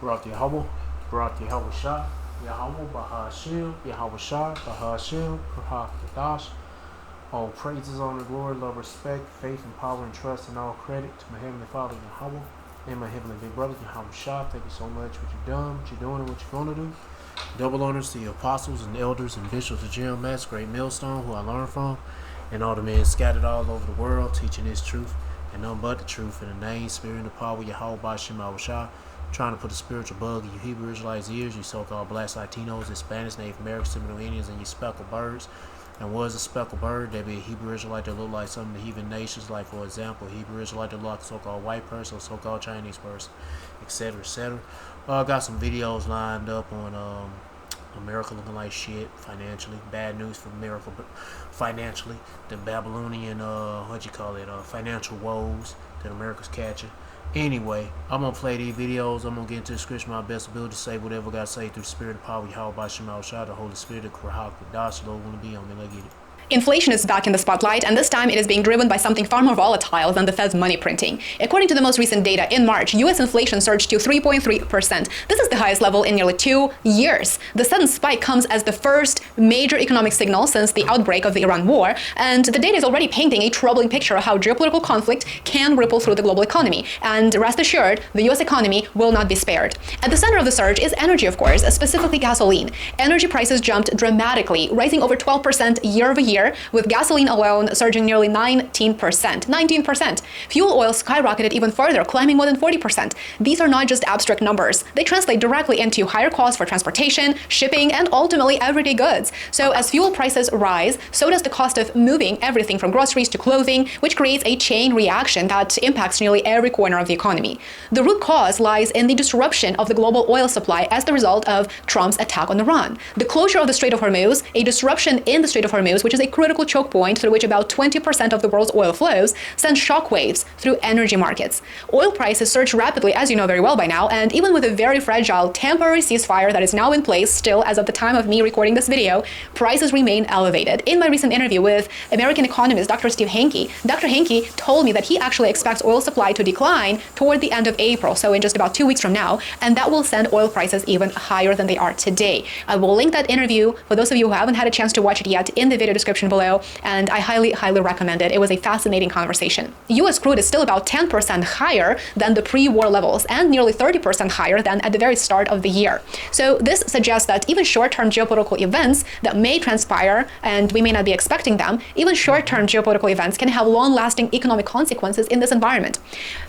Barak Yahweh, Barak Yahweh Shah, Yahweh Bahashim, Yahweh Shah, Bahashim, Bahak Kadash. All praises, honor, glory, love, respect, faith, and power, and trust, and all credit to my Heavenly Father, Yahweh, and my Heavenly Big Brother, Yahweh Shah. Thank you so much for what you've done, what you're doing, and what you're going to do. Double honors to your apostles and elders and bishops of GMS, Great Millstone, who I learned from, and all the men scattered all over the world, teaching this truth and none but the truth in the name, spirit, and the power of Yahweh Bashim Shah. Trying to put a spiritual bug in you Hebrew Israelites' ears, you so-called blacks, Latinos, Hispanics, Native Americans, Seminole Indians, and you speckled birds. And what is a speckled bird? That'd be a Hebrew Israelite that look like some of the heathen nations, like for example, Hebrew Israelite that look like a so-called white person or so-called Chinese person, etc., etc. I got some videos lined up on America looking like shit financially. Bad news for America, but financially, the Babylonian financial woes that America's catching. Anyway, I'm gonna play these videos. I'm gonna get into the description my best ability to say whatever I gotta say through the spirit of power, Yahweh by Shemal Shah, the Holy Spirit of Kurahak, the Dash, Lord, wanna be on me. Let's get it. Inflation is back in the spotlight, and this time it is being driven by something far more volatile than the Fed's money printing. According to the most recent data, in March, U.S. inflation surged to 3.3%. This is the highest level in nearly 2 years. The sudden spike comes as the first major economic signal since the outbreak of the Iran war, and the data is already painting a troubling picture of how geopolitical conflict can ripple through the global economy. And rest assured, the U.S. economy will not be spared. At the center of the surge is energy, of course, specifically gasoline. Energy prices jumped dramatically, rising over 12% year over year, with gasoline alone surging nearly 19%. Fuel oil skyrocketed even further, climbing more than 40%. These are not just abstract numbers. They translate directly into higher costs for transportation, shipping, and ultimately everyday goods. So as fuel prices rise, so does the cost of moving everything from groceries to clothing, which creates a chain reaction that impacts nearly every corner of the economy. The root cause lies in the disruption of the global oil supply as the result of Trump's attack on Iran. The closure of the Strait of Hormuz, a disruption in the Strait of Hormuz, which is a critical choke point through which about 20% of the world's oil flows, sends shockwaves through energy markets. Oil prices surged rapidly, as you know very well by now, and even with a very fragile temporary ceasefire that is now in place still as of the time of me recording this video, prices remain elevated. In my recent interview with American economist Dr. Steve Hanke, Dr. Hanke told me that he actually expects oil supply to decline toward the end of April, so in just about 2 weeks from now, and that will send oil prices even higher than they are today. I will link that interview for those of you who haven't had a chance to watch it yet in the video description below, and I highly recommend it. It was a fascinating conversation. US crude is still about 10% higher than the pre-war levels and nearly 30% higher than at the very start of the year. So this suggests that even short-term geopolitical events that may transpire, and we may not be expecting them, even short-term geopolitical events can have long-lasting economic consequences in this environment.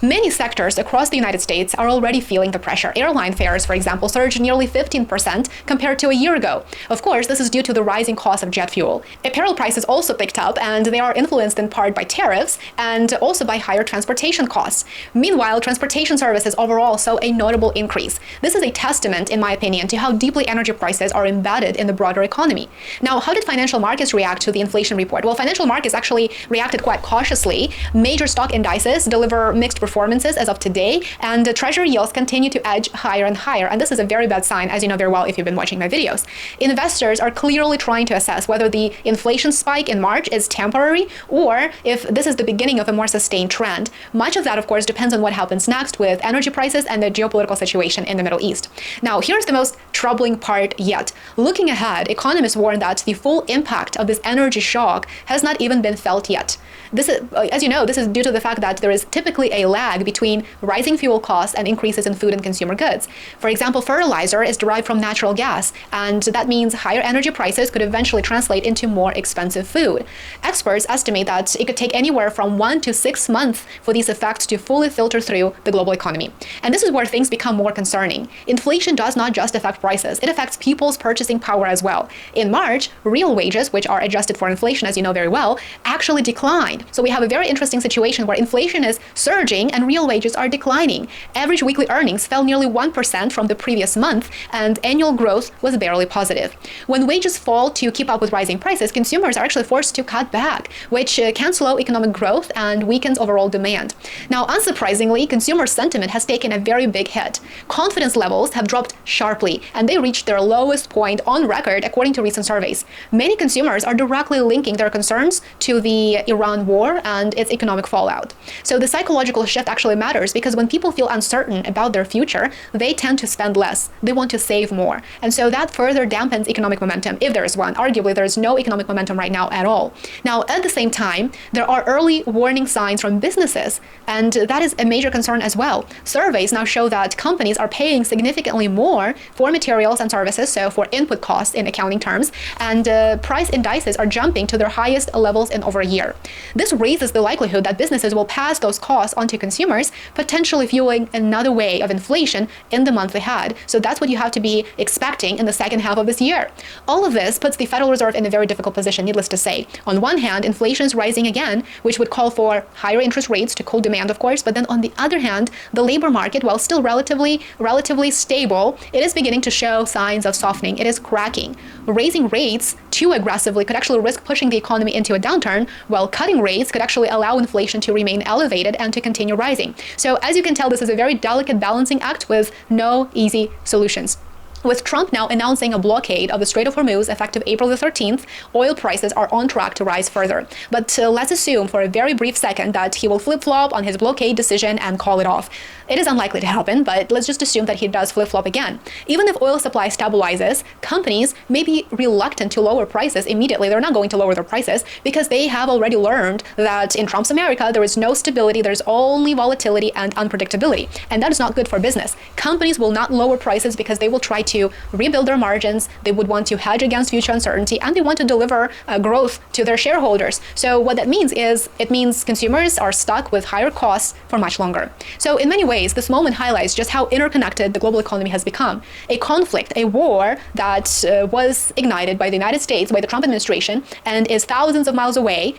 Many sectors across the United States are already feeling the pressure. Airline fares, for example, surged nearly 15% compared to a year ago. Of course, this is due to the rising cost of jet fuel. Apparel prices also picked up, and they are influenced in part by tariffs and also by higher transportation costs. Meanwhile, transportation services overall saw a notable increase. This is a testament, in my opinion, to how deeply energy prices are embedded in the broader economy. Now, how did financial markets react to the inflation report? Well, financial markets actually reacted quite cautiously. Major stock indices deliver mixed performances as of today, and the treasury yields continue to edge higher and higher, and this is a very bad sign, as you know very well if you've been watching my videos. Investors are clearly trying to assess whether the inflation spike in March is temporary or if this is the beginning of a more sustained trend. Much of that, of course, depends on what happens next with energy prices and the geopolitical situation in the Middle East. Now, here's the most troubling part yet. Looking ahead, economists warn that the full impact of this energy shock has not even been felt yet. This is, as you know, this is due to the fact that there is typically a lag between rising fuel costs and increases in food and consumer goods. For example, fertilizer is derived from natural gas, and that means higher energy prices could eventually translate into more expensive food. Experts estimate that it could take anywhere from 1 to 6 months for these effects to fully filter through the global economy. And this is where things become more concerning. Inflation does not just affect prices, it affects people's purchasing power as well. In March, real wages, which are adjusted for inflation, as you know very well, actually declined. So we have a very interesting situation where inflation is surging and real wages are declining. Average weekly earnings fell nearly 1% from the previous month, and annual growth was barely positive. When wages fall to keep up with rising prices, consumers are actually forced to cut back, which can slow economic growth and weakens overall demand. Now, unsurprisingly, consumer sentiment has taken a very big hit. Confidence levels have dropped sharply, and they reached their lowest point on record, according to recent surveys. Many consumers are directly linking their concerns to the Iran around war and its economic fallout. So the psychological shift actually matters, because when people feel uncertain about their future, they tend to spend less. They want to save more. And so that further dampens economic momentum, if there is one. Arguably, there is no economic momentum right now at all. Now, at the same time, there are early warning signs from businesses, and that is a major concern as well. Surveys now show that companies are paying significantly more for materials and services, so for input costs in accounting terms, and price indices are jumping to their highest levels in over a year. This raises the likelihood that businesses will pass those costs on to consumers, potentially fueling another wave of inflation in the month ahead. So that's what you have to be expecting in the second half of this year. All of this puts the Federal Reserve in a very difficult position, needless to say. On one hand, inflation is rising again, which would call for higher interest rates to cool demand, of course, but then on the other hand, the labor market, while still relatively stable, it is beginning to show signs of softening. It is cracking. Raising rates too aggressively could actually risk pushing the economy into a downturn, while cutting rates could actually allow inflation to remain elevated and to continue rising. So as you can tell, this is a very delicate balancing act with no easy solutions. With Trump now announcing a blockade of the Strait of Hormuz effective April the 13th, oil prices are on track to rise further. But let's assume for a very brief second that he will flip-flop on his blockade decision and call it off. It is unlikely to happen, but let's just assume that he does flip-flop again. Even if oil supply stabilizes, companies may be reluctant to lower prices immediately. They're not going to lower their prices because they have already learned that in Trump's America, there is no stability, there's only volatility and unpredictability. And that is not good for business. Companies will not lower prices because they will try to rebuild their margins, they would want to hedge against future uncertainty, and they want to deliver growth to their shareholders. So what that means is, it means consumers are stuck with higher costs for much longer. So in many ways, this moment highlights just how interconnected the global economy has become. A conflict, a war that was ignited by the United States, by the Trump administration, and is thousands of miles away.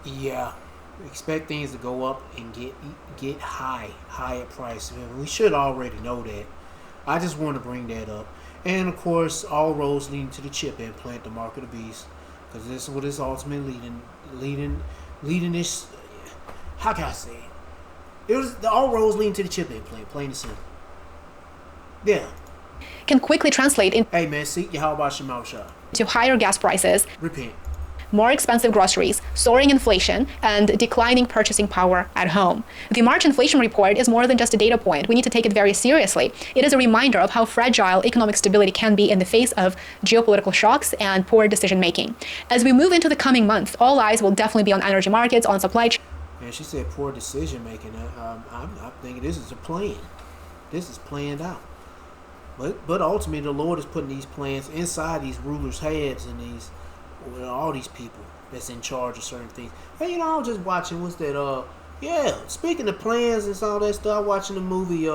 Yeah, expect things to go up and get higher price. We should already know that. I just want to bring that up. And of course, all roads leading to the chip implant, the mark of the beast, because this is what is ultimately leading this. How can I say it? It was all roads leading to the chip implant, plain and simple. Yeah. Can quickly translate Hey man, see, how about your mouth shut? into higher gas prices, Repent. more expensive groceries, soaring inflation, and declining purchasing power at home. The March inflation report is more than just a data point. We need to take it very seriously. It is a reminder of how fragile economic stability can be in the face of geopolitical shocks and poor decision making. As we move into the coming months, all eyes will definitely be on energy markets, on supply chain. And she said poor decision making. I'm thinking this is a plan. This is planned out. But ultimately, the Lord is putting these plans inside these rulers' heads and these. All these people that's in charge of certain things. Hey, I was just watching, what's that, speaking of plans and all that stuff, I'm watching the movie,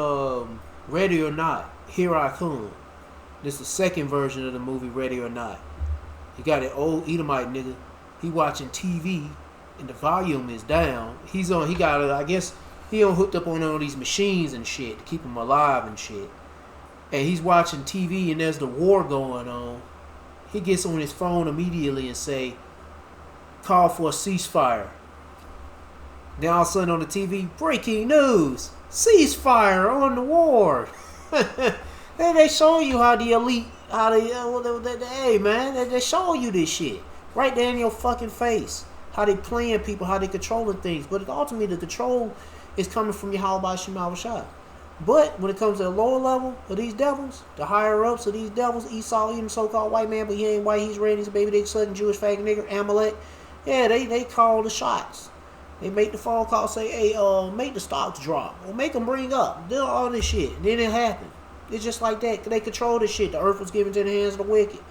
Ready or Not, Here I Come. This is the second version of the movie, Ready or Not. You got an old Edomite nigga, he watching TV, and the volume is down. He hooked up on all these machines and shit, to keep him alive and shit. And he's watching TV, and there's the war going on. He gets on his phone immediately and say, call for a ceasefire. Now all of a sudden on the TV, breaking news, ceasefire on the war. And they show you how the elite, hey man, they show you this shit right there in your fucking face. How they playing people, how they controlling things. But ultimately the control is coming from Yahweh Shema Shah. But when it comes to the lower level of these devils, the higher ups of these devils, Esau, even so-called white man, but he ain't white, he's red, he's a baby dick sucking Jewish fag nigger, Amalek. Yeah, they call the shots. They make the phone call, say, hey, make the stocks drop, or make them bring up, do all this shit. And then it happened. It's just like that. They control this shit. The earth was given to the hands of the wicked,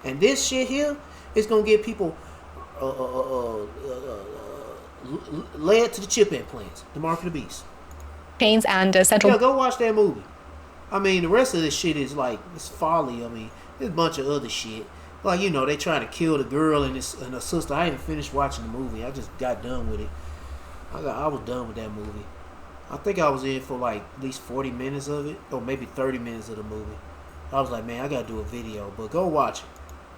and this shit here is gonna get people led to the chip implants, the mark of the beast. Chains and central. Yeah, go watch that movie. I mean, the rest of this shit is like, it's folly. I mean, there's a bunch of other shit. Like, they trying to kill the girl and her sister. I ain't finished watching the movie. I just got done with it. I was done with that movie. I think I was in for like at least 40 minutes of it, or maybe 30 minutes of the movie. I was like, man, I gotta do a video, but go watch it.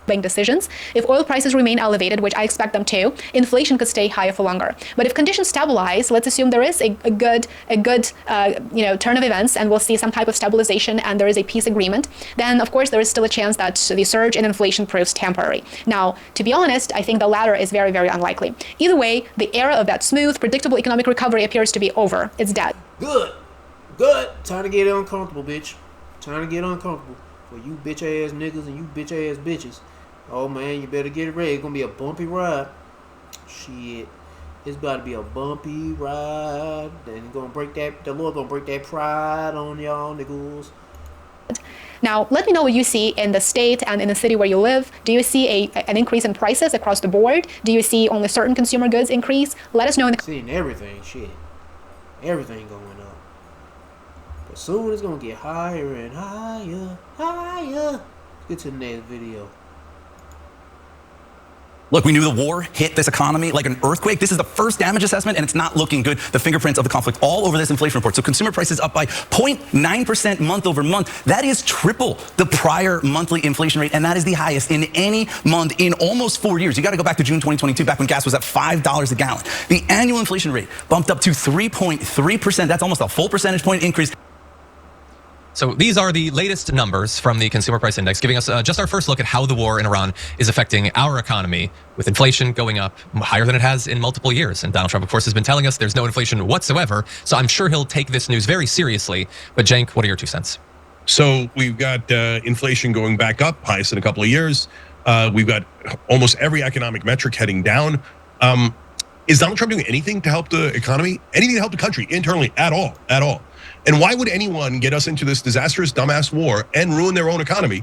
bank decisions. If oil prices remain elevated, which I expect them to, inflation could stay higher for longer. But if conditions stabilize, let's assume there is a good turn of events, and we'll see some type of stabilization, and there is a peace agreement, then of course there is still a chance that the surge in inflation proves temporary. Now, to be honest, I think the latter is very, very unlikely. Either way, the era of that smooth, predictable economic recovery appears to be over. It's dead. Good. Time to get uncomfortable, bitch. Time to get uncomfortable for you bitch ass niggas and you bitch ass bitches. Oh man, you better get it ready. It's gonna be a bumpy ride. Shit. It's about to be a bumpy ride. And the Lord gonna break that pride on y'all niggas. Now, let me know what you see in the state and in the city where you live. Do you see an increase in prices across the board? Do you see only certain consumer goods increase? Let us know in the... Seeing everything, shit. Everything going up. But soon it's gonna get higher and higher. Let's get to the next video. Look, we knew the war hit this economy like an earthquake. This is the first damage assessment, and it's not looking good. The fingerprints of the conflict all over this inflation report. So consumer prices up by 0.9% month over month. That is triple the prior monthly inflation rate, and that is the highest in any month in almost 4 years. You got to go back to June 2022, back when gas was at $5 a gallon. The annual inflation rate bumped up to 3.3%. That's almost a full percentage point increase. So these are the latest numbers from the Consumer Price Index, giving us just our first look at how the war in Iran is affecting our economy, with inflation going up higher than it has in multiple years. And Donald Trump, of course, has been telling us there's no inflation whatsoever. So I'm sure he'll take this news very seriously. But Cenk, what are your 2 cents? So we've got inflation going back up, highest in a couple of years. We've got almost every economic metric heading down. Is Donald Trump doing anything to help the economy? Anything to help the country internally at all? At all? And why would anyone get us into this disastrous, dumbass war and ruin their own economy?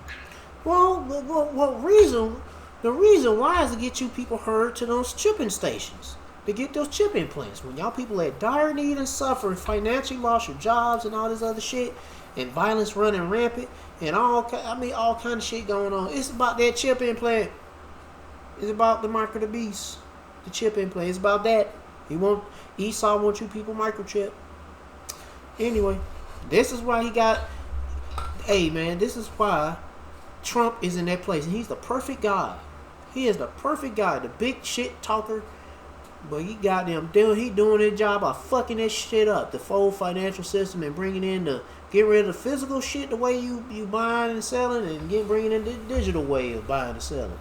Well, the reason why is to get you people herd to those chipping stations, to get those chipping plants. When y'all people at dire need and suffer, financially lost your jobs and all this other shit, and violence running rampant, and all kind of shit going on. It's about that chipping plant. It's about the mark of the beast, the chipping plant. It's about that. Esau wants you people microchip. Anyway, this is why this is why Trump is in that place. And he's the perfect guy. He is the perfect guy, the big shit talker. But he doing his job by fucking that shit up, the whole financial system, and bringing in get rid of the physical shit, the way you buying and selling, and bringing in the digital way of buying and selling.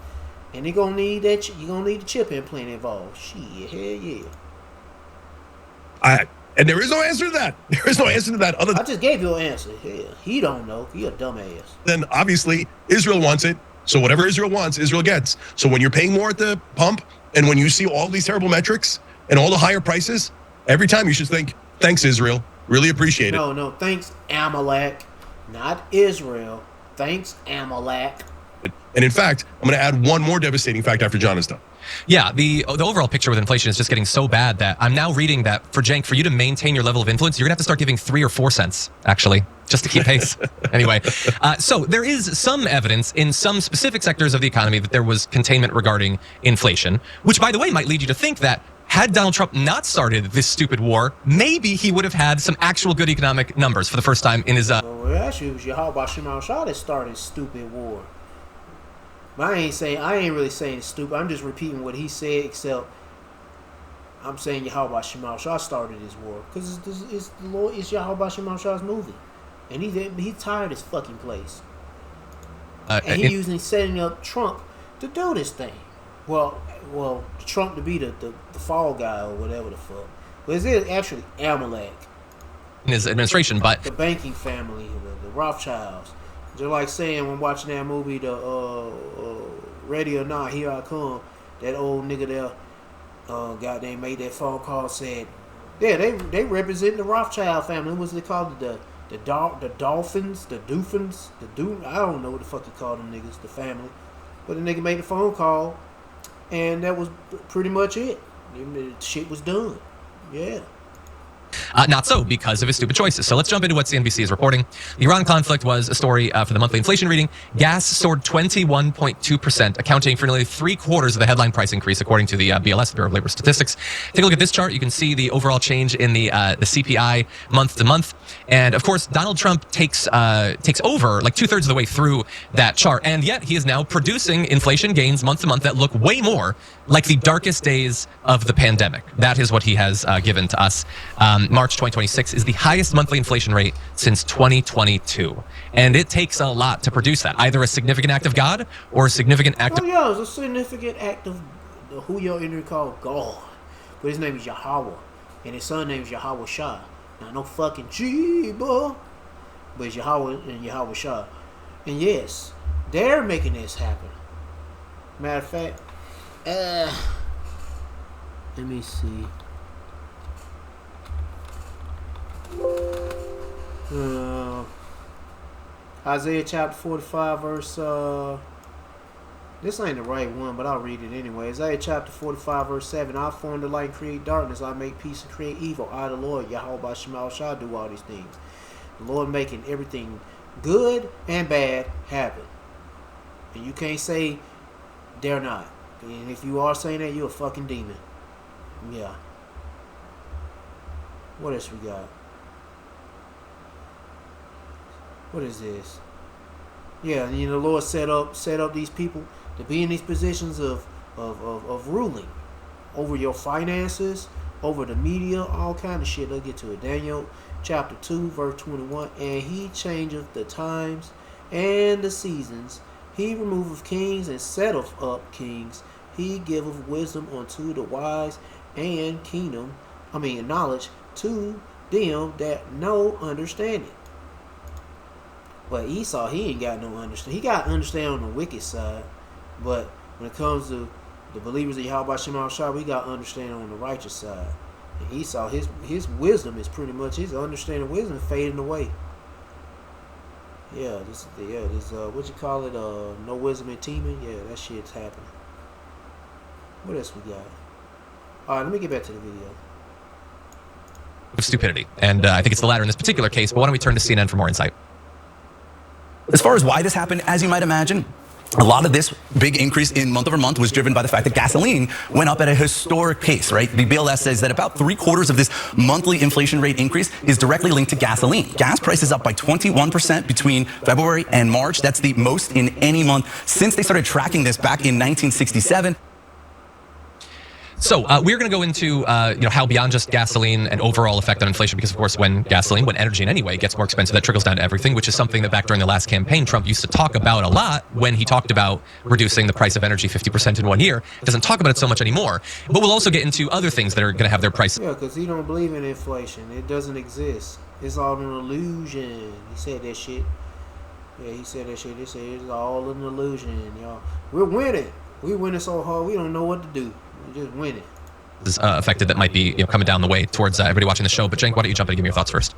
And you're gonna need the chip implant involved. Shit, hell yeah. And there is no answer to that. There is no answer to that. I just gave you an answer. Hell, he don't know. He a dumbass. Then obviously Israel wants it. So whatever Israel wants, Israel gets. So when you're paying more at the pump, and when you see all these terrible metrics and all the higher prices, every time you should think, thanks, Israel. Really appreciate it. No, thanks, Amalek. Not Israel. Thanks, Amalek. And in fact, I'm going to add one more devastating fact after John is done. Yeah, the overall picture with inflation is just getting so bad that I'm now reading that for Cenk, for you to maintain your level of influence, you're gonna have to start giving 3 or 4 cents, actually, just to keep pace. Anyway, so there is some evidence in some specific sectors of the economy that there was containment regarding inflation, which, by the way, might lead you to think that had Donald Trump not started this stupid war, maybe he would have had some actual good economic numbers for the first time in his... Well, actually, it was Yahweh Shemal Shah that started stupid war. I ain't really saying it's stupid. I'm just repeating what he said, except I'm saying Yahweh Shemal Shah started this war. Because it's Yahweh Shemal Shah's movie. And he's tired of this fucking place. And he usually setting up Trump to do this thing. Well, Trump to be the fall guy or whatever the fuck. But it's actually Amalek. In his administration, but... The banking family, the Rothschilds. Just like saying when watching that movie, the Ready or Not, Here I Come, that old nigga there, goddamn made that phone call, said, yeah, they represent the Rothschild family. What's they called? The Dolphins, the Doofins, I don't know what the fuck you call them niggas, the family. But the nigga made the phone call, and that was pretty much it. The shit was done. Yeah. Not so, because of his stupid choices. So let's jump into what CNBC is reporting. The Iran conflict was a story for the monthly inflation reading. Gas soared 21.2%, accounting for nearly 3/4 of the headline price increase, according to the BLS, Bureau of Labor Statistics. Take a look at this chart. You can see the overall change in the CPI month to month. And of course, Donald Trump takes over like 2/3 of the way through that chart. And yet he is now producing inflation gains month to month that look way more like the darkest days of the pandemic. That is what he has given to us. March 2026 is the highest monthly inflation rate since 2022. And it takes a lot to produce that, either a significant act of God or a significant act of... Oh yeah, it's a significant act of who your enemy called God. But his name is Yahweh. And his son name is Yahweh Shah. Now no fucking Jeeba. But it's Yahweh and Yahweh Shah. And yes, they're making this happen. Matter of fact, let me see. Isaiah chapter 45 verse this ain't the right one, but I'll read it anyway. Isaiah chapter 45 verse 7. I form the light and create darkness. I make peace and create evil. I, the Lord, Yahweh Shema shall do all these things. The Lord making everything good and bad happen. And you can't say they're not. And if you are saying that, you're a fucking demon. Yeah. What else we got? What is this? Yeah, and the Lord set up these people to be in these positions of ruling over your finances, over the media, all kind of shit. Let's get to it. Daniel chapter 2 verse 21. And he changeth the times and the seasons. He removeth kings and setteth up kings. He giveth wisdom unto the wise and knowledge to them that know understanding. But Esau, he ain't got no understanding. He got understanding on the wicked side. But when it comes to the believers of Yahweh Shema Shah, we got understanding on the righteous side. And Esau, his wisdom is pretty much, his understanding wisdom is fading away. Yeah, this what you call it, no wisdom in teaming. Yeah, that shit's happening. What else we got? Alright, let me get back to the video. of stupidity. And I think it's the latter in this particular case, but why don't we turn to CNN for more insight? As far as why this happened, as you might imagine, a lot of this big increase in month over month was driven by the fact that gasoline went up at a historic pace, right? The BLS says that about 3/4 of this monthly inflation rate increase is directly linked to gasoline. Gas prices up by 21% between February and March. That's the most in any month since they started tracking this back in 1967. So we're going to go into how beyond just gasoline and overall effect on inflation, because of course when energy in any way gets more expensive, that trickles down to everything, which is something that back during the last campaign Trump used to talk about a lot when he talked about reducing the price of energy 50% in 1 year. Doesn't talk about it so much anymore. But we'll also get into other things that are going to have their prices. Yeah, because he don't believe in inflation. It doesn't exist. It's all an illusion. He said that shit. Yeah, he said that shit. They said it's all an illusion, y'all. We're winning. We're winning so hard we don't know what to do. We're just winning. Affected that might be coming down the way towards everybody watching the show. But Cenk, why don't you jump in and give me your thoughts first?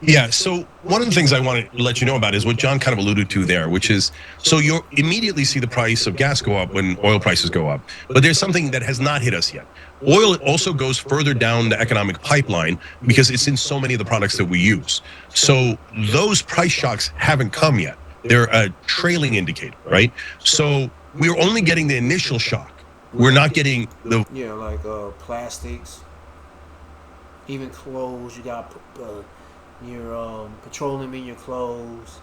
Yeah, so one of the things I want to let you know about is what John kind of alluded to there, which is, so you immediately see the price of gas go up when oil prices go up. But there's something that has not hit us yet. Oil also goes further down the economic pipeline because it's in so many of the products that we use. So those price shocks haven't come yet. They're a trailing indicator, right? So we're only getting the initial shock. We're not getting the... Yeah, like plastics, even clothes. You got your petroleum in your clothes,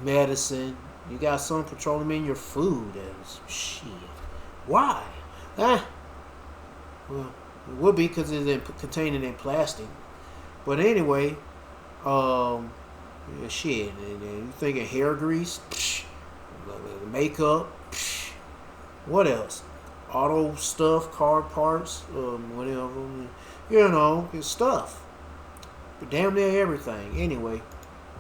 medicine. You got some petroleum in your food. And shit. Why? Well, it would be because it's contained in plastic. But anyway, yeah, shit. And you thinking hair grease, makeup. What else? Auto stuff, car parts, whatever. It's stuff. But damn near everything. Anyway.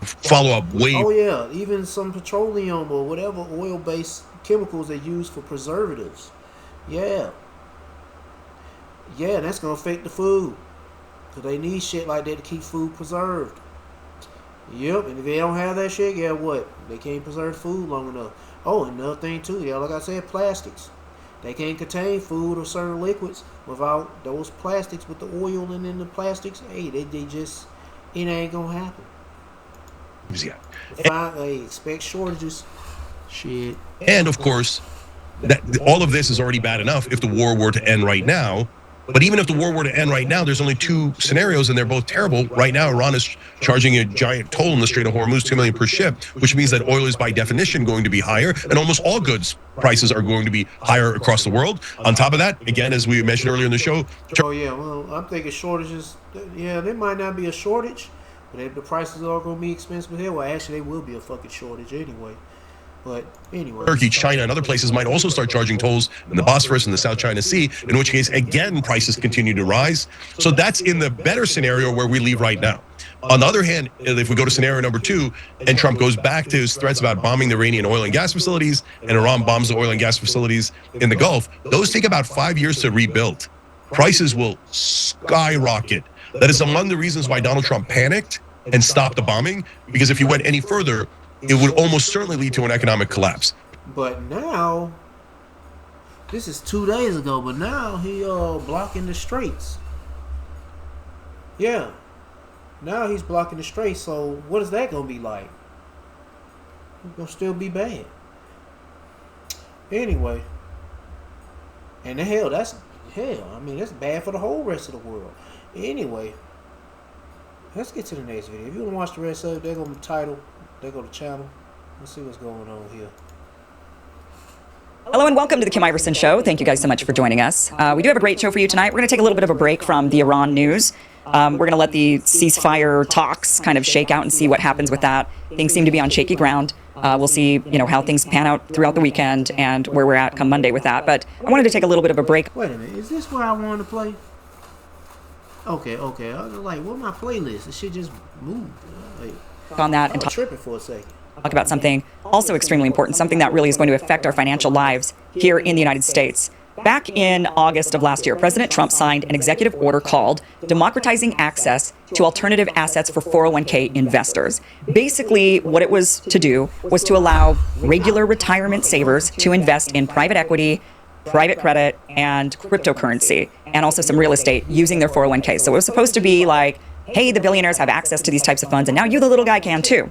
Follow-up wave. Oh yeah, even some petroleum or whatever oil-based chemicals they use for preservatives. Yeah. Yeah, that's gonna affect the food. Cause they need shit like that to keep food preserved. Yep, and if they don't have that shit, yeah, what? They can't preserve food long enough. Oh, another thing too, yeah, like I said, plastics. They can't contain food or certain liquids without those plastics with the oil and then the plastics. Hey, they just, it ain't gonna happen. Yeah. They expect shortages. Shit. And of course, that all of this is already bad enough if the war were to end right now. But even if the war were to end right now, there's only two scenarios, and they're both terrible. Right now, Iran is charging a giant toll in the Strait of Hormuz, $2 million per ship, which means that oil is by definition going to be higher, and almost all goods prices are going to be higher across the world. On top of that, again, as we mentioned earlier in the show, Oh yeah, well, I'm thinking shortages. Yeah, there might not be a shortage, but if the prices are going to be expensive here, well, actually, there will be a fucking shortage anyway. But anyway, Turkey, China, and other places might also start charging tolls in the Bosphorus and the South China Sea, in which case, again, prices continue to rise. So that's in the better scenario where we leave right now. On the other hand, if we go to scenario number 2, and Trump goes back to his threats about bombing the Iranian oil and gas facilities, and Iran bombs the oil and gas facilities in the Gulf, those take about 5 years to rebuild. Prices will skyrocket. That is among the reasons why Donald Trump panicked and stopped the bombing, because if you went any further, it would almost certainly lead to an economic collapse. but now, this is 2 days ago, but now he blocking the straits. Yeah. Now he's blocking the straits, so what is that gonna be like? It's gonna still be bad. Anyway. And hell, I mean, that's bad for the whole rest of the world. Anyway, let's get to the next video. If you want to watch the rest of it, they're going to be titled. They go to channel. Let's see what's going on here. Hello and welcome to the Kim Iverson Show. Thank you guys so much for joining us. We do have a great show for you tonight. We're going to take a little bit of a break from the Iran news. We're going to let the ceasefire talks kind of shake out and see what happens with that. Things seem to be on shaky ground. We'll see, how things pan out throughout the weekend and where we're at come Monday with that. But I wanted to take a little bit of a break. Wait a minute. Is this where I wanted to play? Okay. I was like, where's my playlist? This shit just moved. On that and I'm tripping for a second. talk about something also extremely important, something that really is going to affect our financial lives here in the United States. Back in August of last year, President Trump signed an executive order called Democratizing Access to Alternative Assets for 401k Investors. Basically, what it was to do was to allow regular retirement savers to invest in private equity, private credit, and cryptocurrency, and also some real estate using their 401k. So it was supposed to be like, hey, the billionaires have access to these types of funds, and now you, the little guy, can too.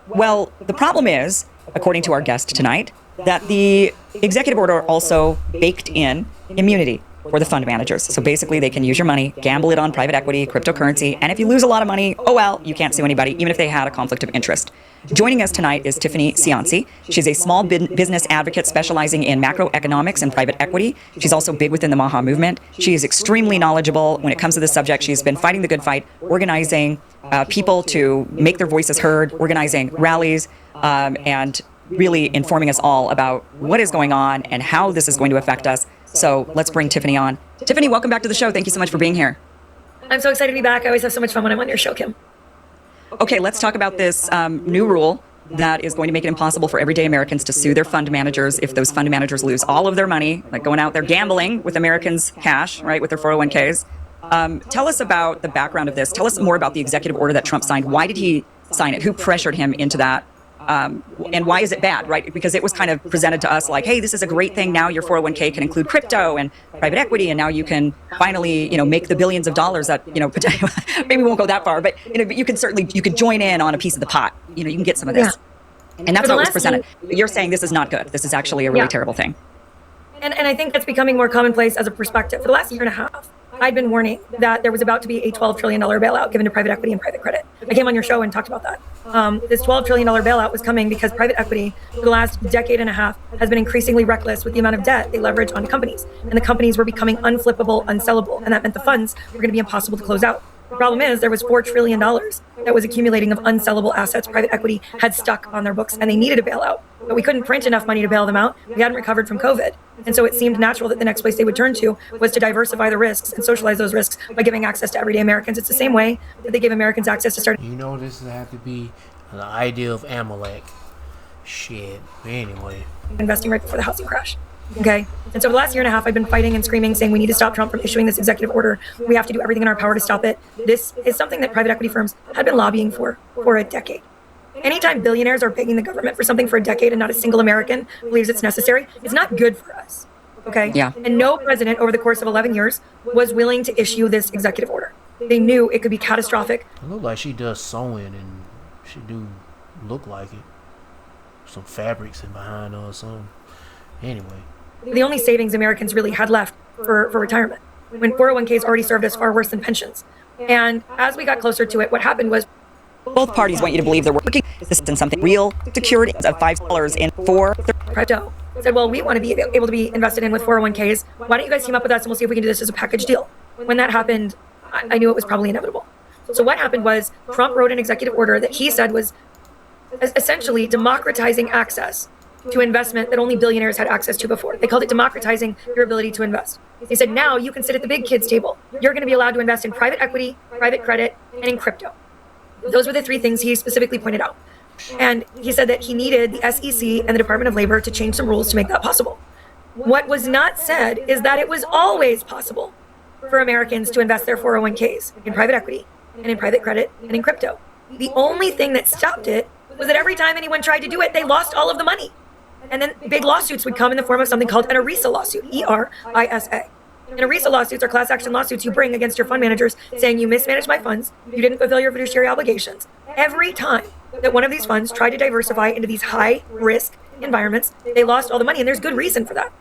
Well, the problem is, according to our guest tonight, that the executive order also baked in immunity for the fund managers. So basically, they can use your money, gamble it on private equity, cryptocurrency, and if you lose a lot of money, oh well, you can't sue anybody, even if they had a conflict of interest. Joining us tonight is Tiffany Cianci. She's a small business advocate specializing in macroeconomics and private equity. She's also big within the Maha movement. She is extremely knowledgeable when it comes to this subject. She's been fighting the good fight, organizing people to make their voices heard, organizing rallies, and really informing us all about what is going on and how this is going to affect us. So let's bring Tiffany on. Tiffany, welcome back to the show. Thank you so much for being here. I'm so excited to be back. I always have so much fun when I'm on your show, Kim. Okay, let's talk about this new rule that is going to make it impossible for everyday Americans to sue their fund managers if those fund managers lose all of their money, like going out there gambling with Americans' cash, right, with their 401ks. Tell us about the background of this. Tell us more about the executive order that Trump signed. Why did he sign it? Who pressured him into that? And why is it bad, right? Because it was kind of presented to us like, hey, this is a great thing. Now your 401k can include crypto and private equity, and now you can finally, make the billions of dollars that, potentially, maybe we won't go that far, but you can certainly, you can join in on a piece of the pot. You can get some of this. Yeah. And that's how it was presented. You're saying this is not good. This is actually a really terrible thing. And I think that's becoming more commonplace as a perspective. For the last year and a half, I'd been warning that there was about to be a $12 trillion bailout given to private equity and private credit. I came on your show and talked about that. This $12 trillion bailout was coming because private equity for the last decade and a half has been increasingly reckless with the amount of debt they leverage on companies. And the companies were becoming unflippable, unsellable. And that meant the funds were going to be impossible to close out. The problem is there was $4 trillion that was accumulating of unsellable assets private equity had stuck on their books, and they needed a bailout. But we couldn't print enough money to bail them out. We hadn't recovered from COVID. And so it seemed natural that the next place they would turn to was to diversify the risks and socialize those risks by giving access to everyday Americans. It's the same way that they gave Americans access to start. This would have to be the idea of Amalek. Shit. But anyway. Investing right before the housing crash. Okay. And so for the last year and a half, I've been fighting and screaming, saying we need to stop Trump from issuing this executive order. We have to do everything in our power to stop it. This is something that private equity firms had been lobbying for a decade. Anytime billionaires are begging the government for something for a decade and not a single American believes it's necessary, it's not good for us. Okay? Yeah. And no president over the course of 11 years was willing to issue this executive order. They knew it could be catastrophic. It look like she does sewing, and she do look like it. Some fabrics in behind her or something. Anyway. The only savings Americans really had left for retirement, when 401ks already served us far worse than pensions. And as we got closer to it, what happened was Both parties want you to believe they're working. This is something real, secured of $5 in 4. crypto said, well, we want to be able to be invested in with 401ks. Why don't you guys team up with us and we'll see if we can do this as a package deal? When that happened, I knew it was probably inevitable. So what happened was Trump wrote an executive order that he said was essentially democratizing access to investment that only billionaires had access to before. They called it democratizing your ability to invest. They said, now you can sit at the big kids table. You're going to be allowed to invest in private equity, private credit, and in crypto. Those were the 3 things he specifically pointed out. And he said that he needed the SEC and the Department of Labor to change some rules to make that possible. What was not said is that it was always possible for Americans to invest their 401ks in private equity and in private credit and in crypto. The only thing that stopped it was that every time anyone tried to do it, they lost all of the money. And then big lawsuits would come in the form of something called an ERISA lawsuit, ERISA. And ERISA lawsuits are class action lawsuits you bring against your fund managers saying you mismanaged my funds, you didn't fulfill your fiduciary obligations. Every time that one of these funds tried to diversify into these high risk environments, they lost all the money, and there's good reason for that.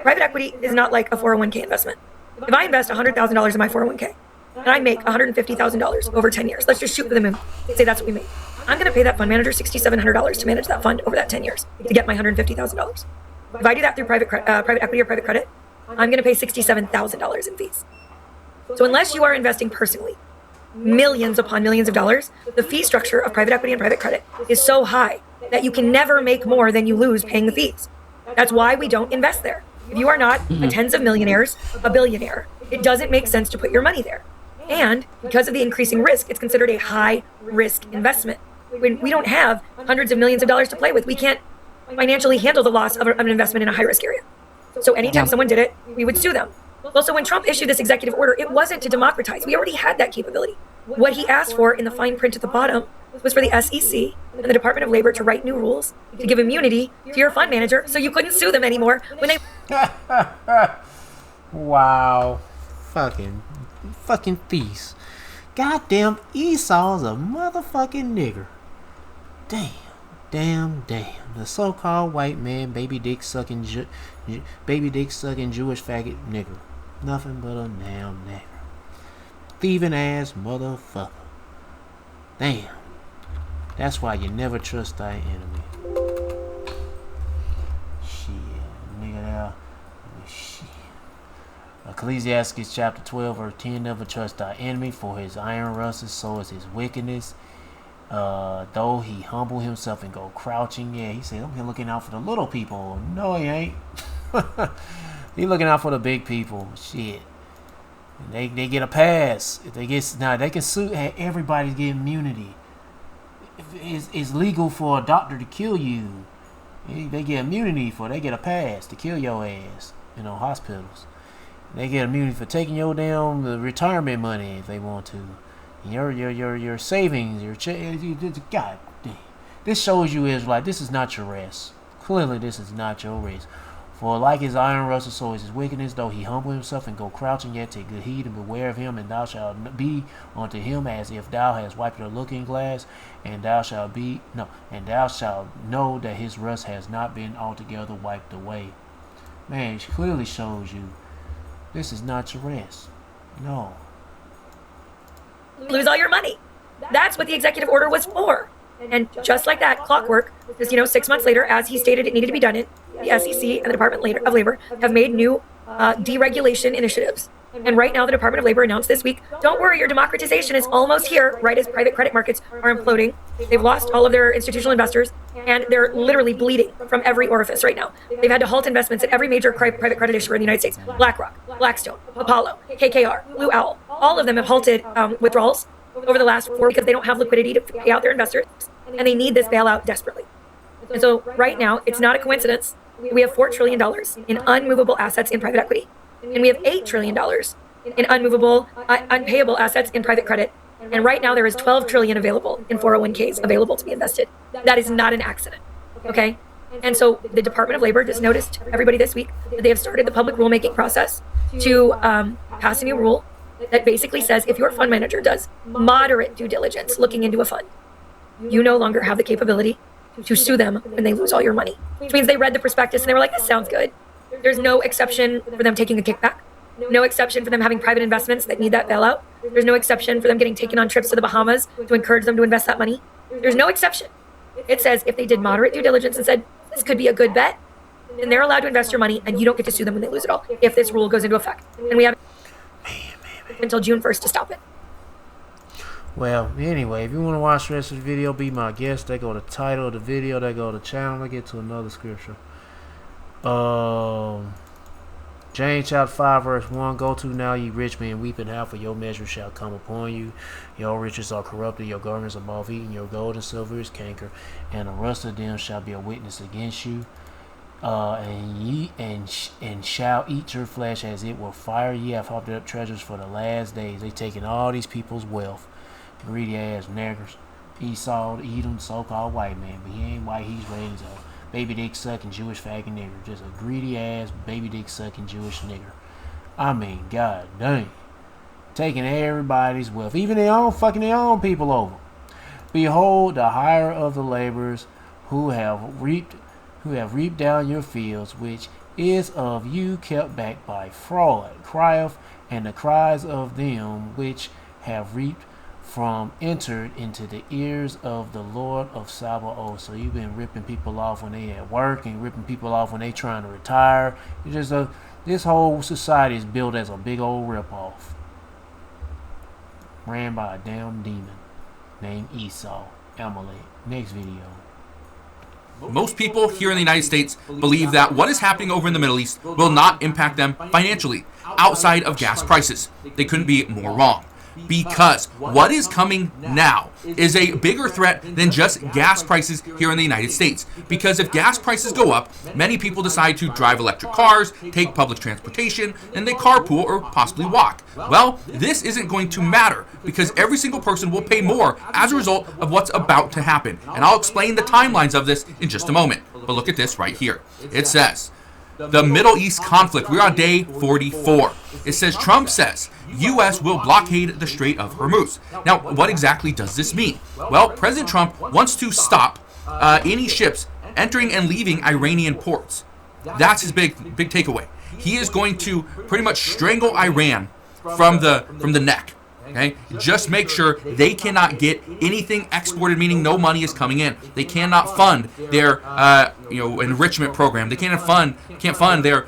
Private equity is not like a 401k investment. If I invest $100,000 in my 401k and I make $150,000 over 10 years, let's just shoot for the moon, say that's what we make. I'm going to pay that fund manager $6,700 to manage that fund over that 10 years to get my $150,000. If I do that through private equity or private credit, I'm going to pay $67,000 in fees. So unless you are investing personally, millions upon millions of dollars, the fee structure of private equity and private credit is so high that you can never make more than you lose paying the fees. That's why we don't invest there. If you are not a tens of millionaires, a billionaire, it doesn't make sense to put your money there. And because of the increasing risk, it's considered a high risk investment. When we don't have hundreds of millions of dollars to play with, we can't financially handle the loss of an investment in a high risk area. So anytime someone did it, we would sue them. Well, so when Trump issued this executive order, it wasn't to democratize. We already had that capability. What he asked for in the fine print at the bottom was for the SEC and the Department of Labor to write new rules to give immunity to your fund manager so you couldn't sue them anymore when they... Wow. Fucking feast. Goddamn Esau's a motherfucking nigger. Damn. The so-called white man, baby dick sucking Jewish faggot nigger. Nothing but a damn nigger. Thieving ass motherfucker. Damn. That's why you never trust thy enemy. Shit, nigga there. Shit. Ecclesiastes chapter 12 verse 10, never trust thy enemy, for his iron rusteth, so is his wickedness. Though he humble himself and go crouching. Yeah, he said, I'm here looking out for the little people. No, he ain't. He looking out for the big people. Shit. They get a pass. If they get now, they can sue. Everybody get immunity. It's legal for a doctor to kill you. They get immunity for. They get a pass to kill your ass. Hospitals. They get immunity for taking your damn retirement money if they want to. Your savings, God damn. This shows you, Israelite, this is not your rest. Clearly, this is not your rest. For like his iron rusted, so is his wickedness, though he humble himself and go crouching, yet take good heed and beware of him, and thou shalt be unto him as if thou hast wiped a looking glass, and thou shalt know that his rust has not been altogether wiped away. Man, it clearly shows you this is not your rest. No. Lose all your money. That's what the executive order was for. And just like that, clockwork, just 6 months later, as he stated it needed to be done, the SEC and the Department of Labor have made new deregulation initiatives. And right now, the Department of Labor announced this week, don't worry, your democratization is almost here, right as private credit markets are imploding. They've lost all of their institutional investors, and they're literally bleeding from every orifice right now. They've had to halt investments at every major private credit issuer in the United States. BlackRock, Blackstone, Apollo, KKR, Blue Owl. All of them have halted withdrawals over the last 4 because they don't have liquidity to pay out their investors, and they need this bailout desperately. And so right now, it's not a coincidence. We have $4 trillion in unmovable assets in private equity. And we have $8 trillion in unmovable, unpayable assets in private credit And right now there is 12 trillion available in 401ks available to be invested. That is not an accident. Okay. And so the Department of Labor just noticed everybody this week that they have started the public rulemaking process to pass a new rule that basically says if your fund manager does moderate due diligence looking into a fund, you no longer have the capability to sue them when they lose all your money. Which means they read the prospectus and they were like, this sounds good. There's no exception for them taking a kickback. No exception for them having private investments that need that bailout. There's no exception for them getting taken on trips to the Bahamas to encourage them to invest that money. There's no exception. It says if they did moderate due diligence and said, this could be a good bet, then they're allowed to invest your money and you don't get to sue them when they lose it all if this rule goes into effect. And we have until June 1st to stop it. Well, anyway, if you want to watch the rest of the video, be my guest. They go to the title of the video, they go to the channel. I get to another scripture. James chapter 5 verse 1, go to now ye rich men, weep and howl, for your measure shall come upon you. Your riches are corrupted, your garments are moth eaten, your gold and silver is canker, and the rust of them shall be a witness against you. And ye shall eat your flesh as it were fire. Ye have hopped up treasures for the last days. They taking all these people's wealth. Greedy ass niggers. Esau, Edom, so-called white man, but he ain't white, he's raised up. Baby dick sucking Jewish faggot nigger. Just a greedy ass baby dick sucking Jewish nigger. I mean, god dang. Taking everybody's wealth. Even their own people over. Behold the hire of the laborers who have reaped down your fields, which is of you kept back by fraud, crieth, and the cries of them which have reaped from entered into the ears of the Lord of Sabaoth. So you've been ripping people off when they at work and ripping people off when they trying to retire. It's just this whole society is built as a big old ripoff, ran by a damn demon named Esau, Amalek. Next video. Most people here in the United States believe that what is happening over in the Middle East will not impact them financially outside of gas prices. They couldn't be more wrong. Because what is coming now is a bigger threat than just gas prices here in the United States. Because if gas prices go up, many people decide to drive electric cars, take public transportation, and they carpool or possibly walk. Well, this isn't going to matter because every single person will pay more as a result of what's about to happen. And I'll explain the timelines of this in just a moment. But look at this right here. It says, the Middle East conflict. We're on day 44. It says Trump says U.S. will blockade the Strait of Hormuz. Now, what exactly does this mean? Well, President Trump wants to stop any ships entering and leaving Iranian ports. That's his big takeaway. He is going to pretty much strangle Iran from the neck. Okay, just make sure they cannot get anything exported, meaning no money is coming in. They cannot fund their enrichment program. They can't fund their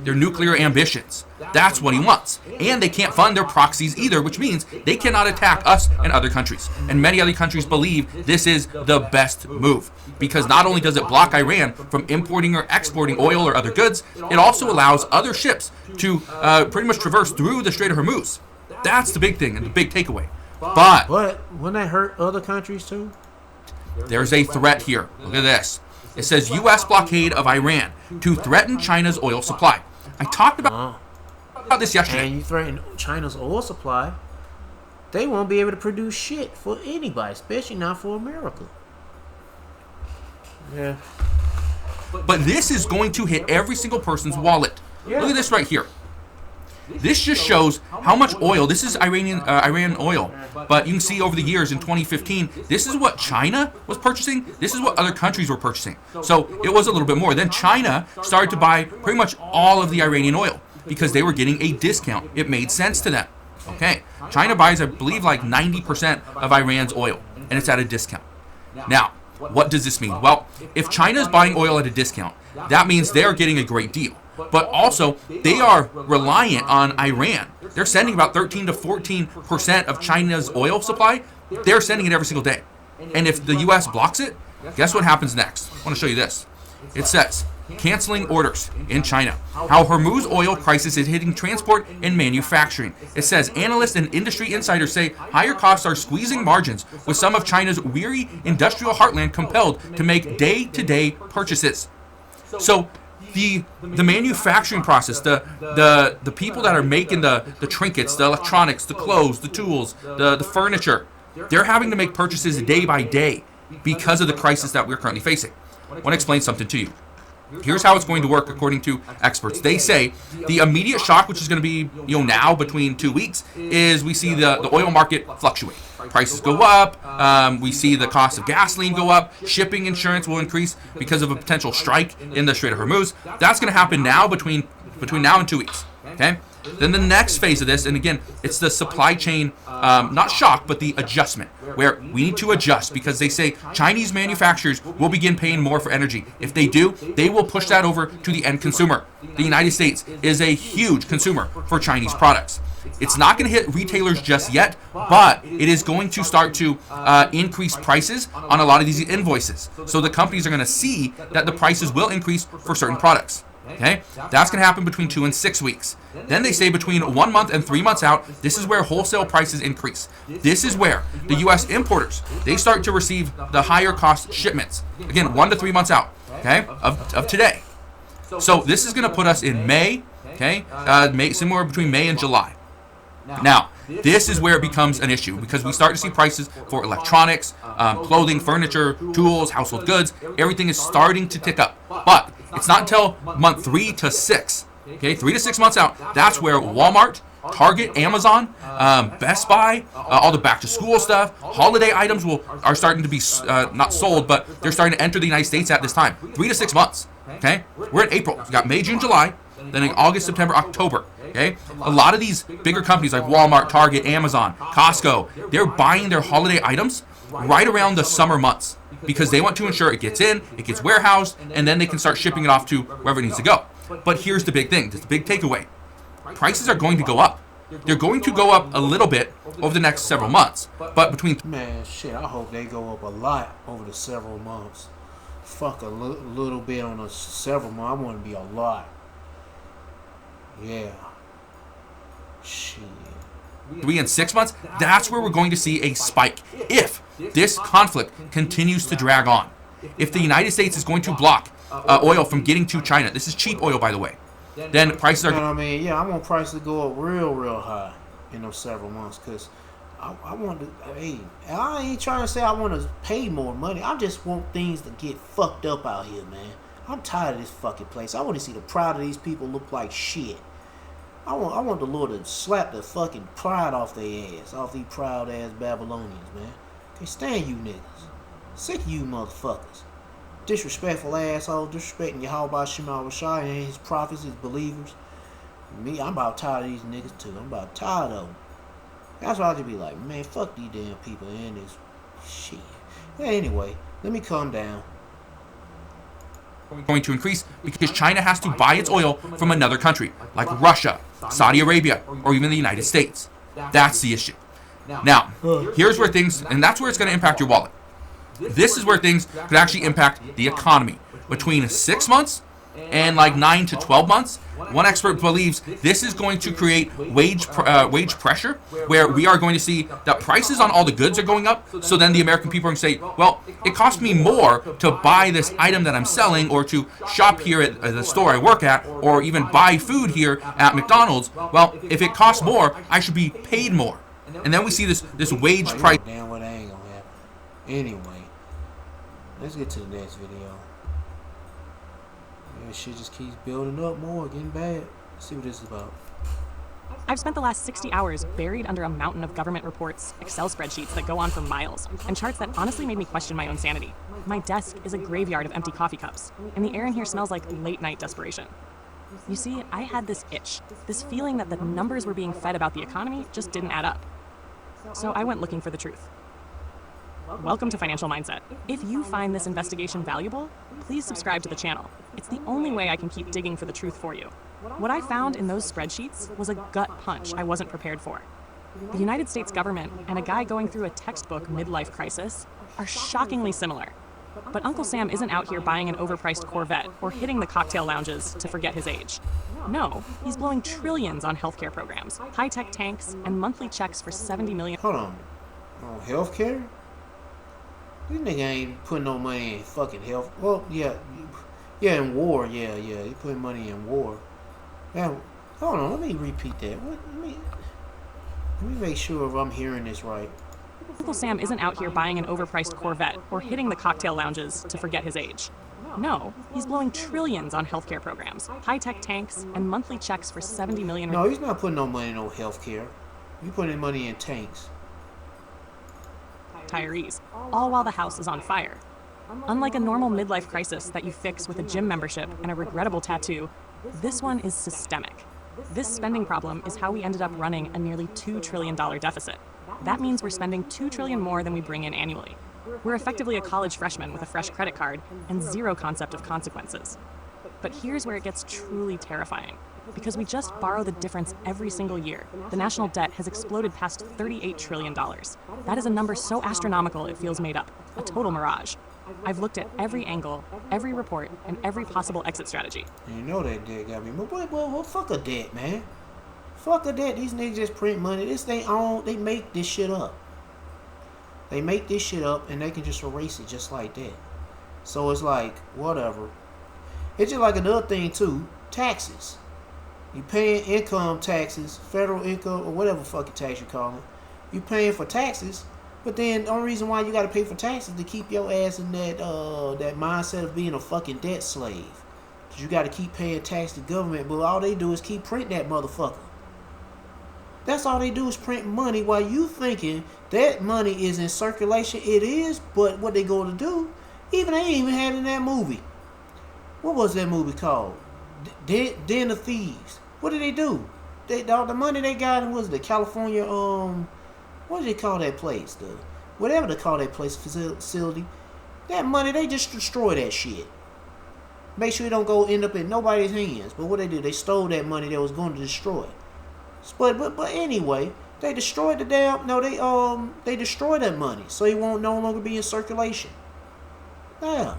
their nuclear ambitions. That's what he wants. And they can't fund their proxies either, which means they cannot attack us and other countries. And many other countries believe this is the best move because not only does it block Iran from importing or exporting oil or other goods, it also allows other ships to pretty much traverse through the Strait of Hormuz. That's the big thing and the big takeaway. But wouldn't that hurt other countries too? There's a threat here. Look at this. It says U.S. blockade of Iran to threaten China's oil supply. I talked about this yesterday. And you threaten China's oil supply, they won't be able to produce shit for anybody, especially not for America. Yeah. But this is going to hit every single person's wallet. Look at this right here. This just shows how much oil. This is Iranian oil, but you can see over the years in 2015, this is what China was purchasing. This is what other countries were purchasing. So it was a little bit more. Then China started to buy pretty much all of the Iranian oil because they were getting a discount. It made sense to them. Okay, China buys, I believe, like 90% of Iran's oil, and it's at a discount. Now, what does this mean? Well, if China is buying oil at a discount, that means they're getting a great deal. But also, they are reliant on Iran. They're sending about 13 to 14% of China's oil supply. They're sending it every single day. And if the U.S. blocks it, guess what happens next? I want to show you this. It says, canceling orders in China. How Hormuz oil crisis is hitting transport and manufacturing. It says, analysts and industry insiders say higher costs are squeezing margins, with some of China's weary industrial heartland compelled to make day-to-day purchases. So, the manufacturing process, the people that are making the trinkets, the electronics, the clothes, the tools, the furniture, they're having to make purchases day by day because of the crisis that we're currently facing. I want to explain something to you. Here's how it's going to work according to experts. They say the immediate shock, which is going to be now between 2 weeks, is we see the oil market fluctuate. Prices go up. We see the cost of gasoline go up. Shipping insurance will increase because of a potential strike in the Strait of Hormuz. That's going to happen now between now and 2 weeks. Okay. Then the next phase of this, and again, it's the supply chain, not shock, but the adjustment, where we need to adjust because they say Chinese manufacturers will begin paying more for energy. If they do, they will push that over to the end consumer. The United States is a huge consumer for Chinese products. It's not going to hit retailers just yet, but it is going to start to increase prices on a lot of these invoices. So the companies are going to see that the prices will increase for certain products. Okay, that's going to happen between 2 and 6 weeks. Then they say between 1 month and 3 months out, this is where wholesale prices increase. This is where the U.S. importers, they start to receive the higher cost shipments. Again, 1 to 3 months out, okay, of today. So this is going to put us in May, okay, somewhere between May and July. Now, this is where it becomes an issue because we start to see prices for electronics, clothing, furniture, tools, household goods. Everything is starting to tick up. But it's not until month 3 to 6, okay, 3 to 6 months out, that's where Walmart, Target, Amazon, Best Buy, all the back to school stuff, holiday items are starting to be not sold, but they're starting to enter the United States at this time. 3 to 6 months, okay? We're in April. We got May, June, July, then in August, September, October. Okay, a lot of these bigger companies like Walmart, Target, Amazon, Costco, they're buying their holiday items right around the summer months because they want to ensure it gets in, it gets warehoused, and then they can start shipping it off to wherever it needs to go. But here's the big thing, the big takeaway. Prices are going to go up. They're going to go up a little bit over the next several months, but between... Man, shit, I hope they go up a lot over the several months. Fuck a little bit on the several months. I want to be a lot. Yeah. Shit. 3 and 6 months, that's where we're going to see a spike if this conflict continues to drag on. If the United States is going to block oil from getting to China, this is cheap oil, by the way, then prices are... You know what I mean? Yeah, I want prices to go up real high in those several months because I want to... Hey, I ain't trying to say I want to pay more money. I just want things to get fucked up out here, man. I'm tired of this fucking place. I want to see the pride of these people look like shit. I want the Lord to slap the fucking pride off their ass, off these proud ass Babylonians, man. Can't stand you niggas. Sick of you motherfuckers. Disrespectful assholes, disrespecting Yahweh Shema Rashai and his prophets, his believers. Me, I'm about tired of these niggas too. I'm about tired of them. That's why I just be like, man, fuck these damn people and this shit. Anyway, let me calm down. Going to increase because China has to buy its oil from another country like Russia, Saudi Arabia, or even the United States. That's the issue. Now, here's where things, and that's where it's going to impact your wallet. This is where things could actually impact the economy. Between 6 months and like 9 to 12 months, one expert believes this is going to create wage pressure, where we are going to see that prices on all the goods are going up. So then the American people are going to say, well, it costs me more to buy this item that I'm selling or to shop here at the store I work at or even buy food here at McDonald's. Well, if it costs more, I should be paid more. And then we see this wage price. Damn, what ain't gonna happen. Anyway, let's get to the next video. Yeah, shit just keeps building up more, getting bad. Let's see what this is about. I've spent the last 60 hours buried under a mountain of government reports, Excel spreadsheets that go on for miles, and charts that honestly made me question my own sanity. My desk is a graveyard of empty coffee cups, and the air in here smells like late-night desperation. You see, I had this itch, this feeling that the numbers we're being fed about the economy just didn't add up. So I went looking for the truth. Welcome to Financial Mindset. If you find this investigation valuable, please subscribe to the channel. It's the only way I can keep digging for the truth for you. What I found in those spreadsheets was a gut punch I wasn't prepared for. The United States government and a guy going through a textbook midlife crisis are shockingly similar. But Uncle Sam isn't out here buying an overpriced Corvette or hitting the cocktail lounges to forget his age. No, he's blowing trillions on healthcare programs, high-tech tanks, and monthly checks for $70 million. Hold on. On healthcare? This nigga ain't putting no money in fucking health. Well, yeah. Yeah, in war. Yeah. He put money in war. Yeah. Hold on. Let me repeat that. Let me make sure if I'm hearing this right. Uncle Sam isn't out here buying an overpriced Corvette or hitting the cocktail lounges to forget his age. No, he's blowing trillions on healthcare programs, high-tech tanks, and monthly checks for $70 million. No, he's not putting no money in no healthcare. He's putting money in tanks. Retirees, all while the house is on fire. Unlike a normal midlife crisis that you fix with a gym membership and a regrettable tattoo, this one is systemic. This spending problem is how we ended up running a nearly $2 trillion deficit. That means we're spending $2 trillion more than we bring in annually. We're effectively a college freshman with a fresh credit card and zero concept of consequences. But here's where it gets truly terrifying. Because we just borrow the difference every single year, the national debt has exploded past $38 trillion. That is a number so astronomical it feels made up, a total mirage. I've looked at every angle, every report, and every possible exit strategy. You know that debt got me. Well, fuck a debt, man. Fuck a debt. These niggas just print money. This they own. They make this shit up. They make this shit up and they can just erase it just like that. So it's like, whatever. It's just like another thing too, taxes. You paying income taxes, federal income, or whatever fucking tax you call it. You paying for taxes, but then the only reason why you gotta pay for taxes is to keep your ass in that mindset of being a fucking debt slave. Cause you gotta keep paying tax to government, but all they do is keep printing that motherfucker. That's all they do is print money while you thinking that money is in circulation. It is, but what they going to do, they ain't even had in that movie. What was that movie called? Den of Thieves. What did they do? All the money they got was the California, what do they call that place? Whatever they call that place, facility. That money, they just destroy that shit. Make sure it don't go end up in nobody's hands. But what they do, they stole that money that was going to destroy. But anyway, they destroyed the damn. No, they destroyed that money, so it won't no longer be in circulation. Yeah.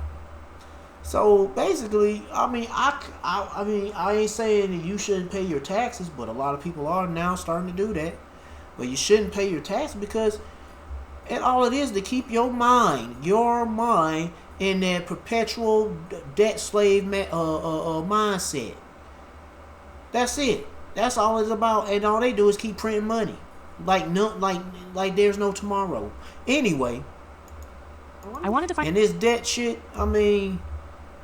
So basically, I ain't saying that you shouldn't pay your taxes, but a lot of people are now starting to do that. But you shouldn't pay your taxes because, and all it is to keep your mind in that perpetual debt slave mindset. That's it. That's all it's about, and all they do is keep printing money, like there's no tomorrow. Anyway, I wanted to find and this debt shit.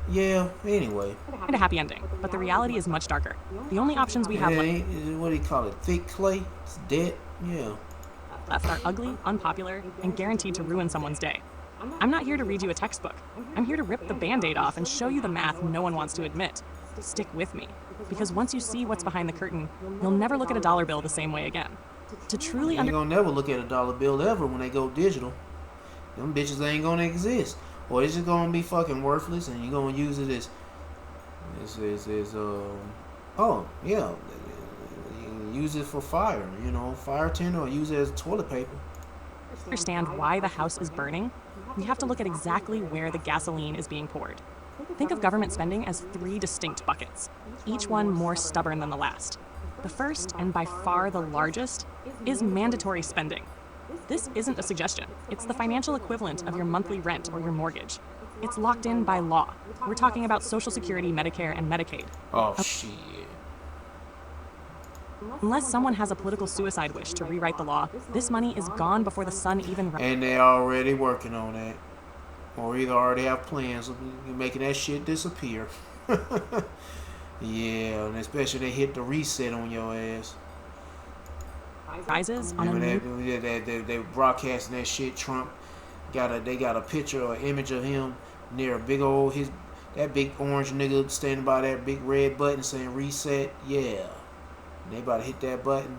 Yeah. Anyway, a happy ending, but the reality is much darker. The only options we have what do you call it? Thick clay. It's debt. Yeah. left are ugly, unpopular, and guaranteed to ruin someone's day. I'm not here to read you a textbook. I'm here to rip the Band-Aid off and show you the math no one wants to admit. Stick with me, because once you see what's behind the curtain, you'll never look at a dollar bill the same way again. To truly You're gonna never look at a dollar bill ever when they go digital. Them bitches ain't gonna exist. Or it's just gonna be fucking worthless and you're gonna use it as use it for fire, fire tinder, or use it as toilet paper. Understand why the house is burning, we have to look at exactly where the gasoline is being poured. Think of government spending as 3 distinct buckets, each one more stubborn than the last. The first, and by far the largest, is mandatory spending. This isn't a suggestion. It's the financial equivalent of your monthly rent or your mortgage. It's locked in by law. We're talking about Social Security, Medicare, and Medicaid. Oh, shit. Unless someone has a political suicide wish to rewrite the law, this money is gone before the sun even rises. And they're already working on that. Or either already have plans of making that shit disappear. Yeah, and especially they hit the reset on your ass. Rises on they broadcasting that shit. Trump they got a picture or image of him near a big old that big orange nigga standing by that big red button saying reset. Yeah, and they about to hit that button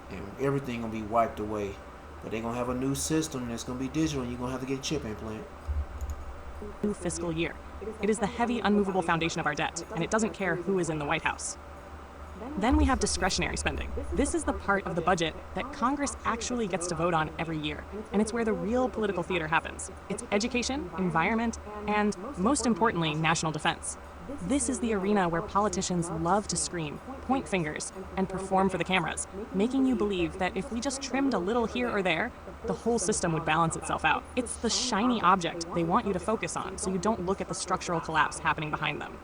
and everything gonna be wiped away. But they gonna have a new system that's gonna be digital and you're gonna have to get a chip implant. New fiscal year. It is the heavy, unmovable foundation of our debt, and it doesn't care who is in the White House. Then we have discretionary spending. This is the part of the budget that Congress actually gets to vote on every year, and it's where the real political theater happens. It's education, environment, and, most importantly, national defense. This is the arena where politicians love to scream, point fingers, and perform for the cameras, making you believe that if we just trimmed a little here or there, the whole system would balance itself out. It's the shiny object they want you to focus on so you don't look at the structural collapse happening behind them.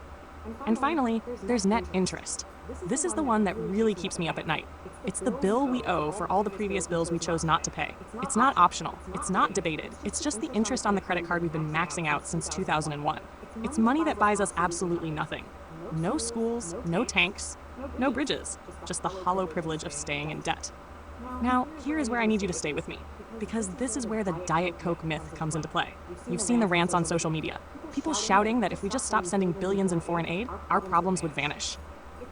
And finally, there's net interest. This is the one that really keeps me up at night. It's the bill we owe for all the previous bills we chose not to pay. It's not optional. It's not debated. It's just the interest on the credit card we've been maxing out since 2001. It's money that buys us absolutely nothing. No schools, no tanks, no bridges, just the hollow privilege of staying in debt. Now, here is where I need you to stay with me, because this is where the Diet Coke myth comes into play. You've seen the rants on social media. People shouting that if we just stopped sending billions in foreign aid, our problems would vanish.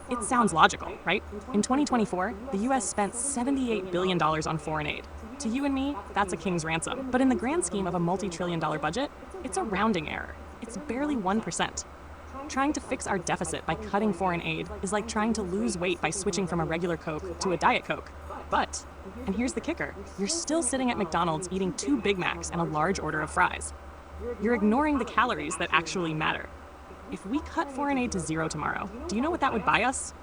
It sounds logical, right? In 2024, the US spent $78 billion on foreign aid. To you and me, that's a king's ransom. But in the grand scheme of a multi-trillion-dollar budget, it's a rounding error. It's barely 1%. Trying to fix our deficit by cutting foreign aid is like trying to lose weight by switching from a regular Coke to a Diet Coke. But, and here's the kicker, you're still sitting at McDonald's eating 2 Big Macs and a large order of fries. You're ignoring the calories that actually matter. If we cut foreign aid to 0 tomorrow, do you know what that would buy us?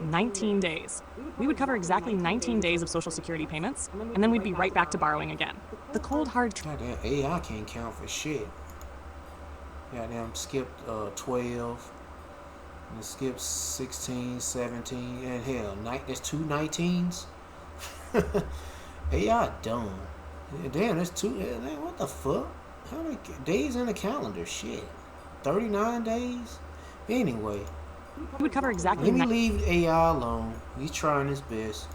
19 days. We would cover exactly 19 days of Social Security payments, and then we'd be right back to borrowing again. The cold hard truth. Goddamn AI can't count for shit. Goddamn skipped 12, and it skipped 16, 17, and hell, there's 2 19s. AI dumb. Damn, that's 2. Man, what the fuck? How many days in the calendar? Shit. 39 days? Anyway. We would cover exactly. Let me leave AI alone. He's trying his best.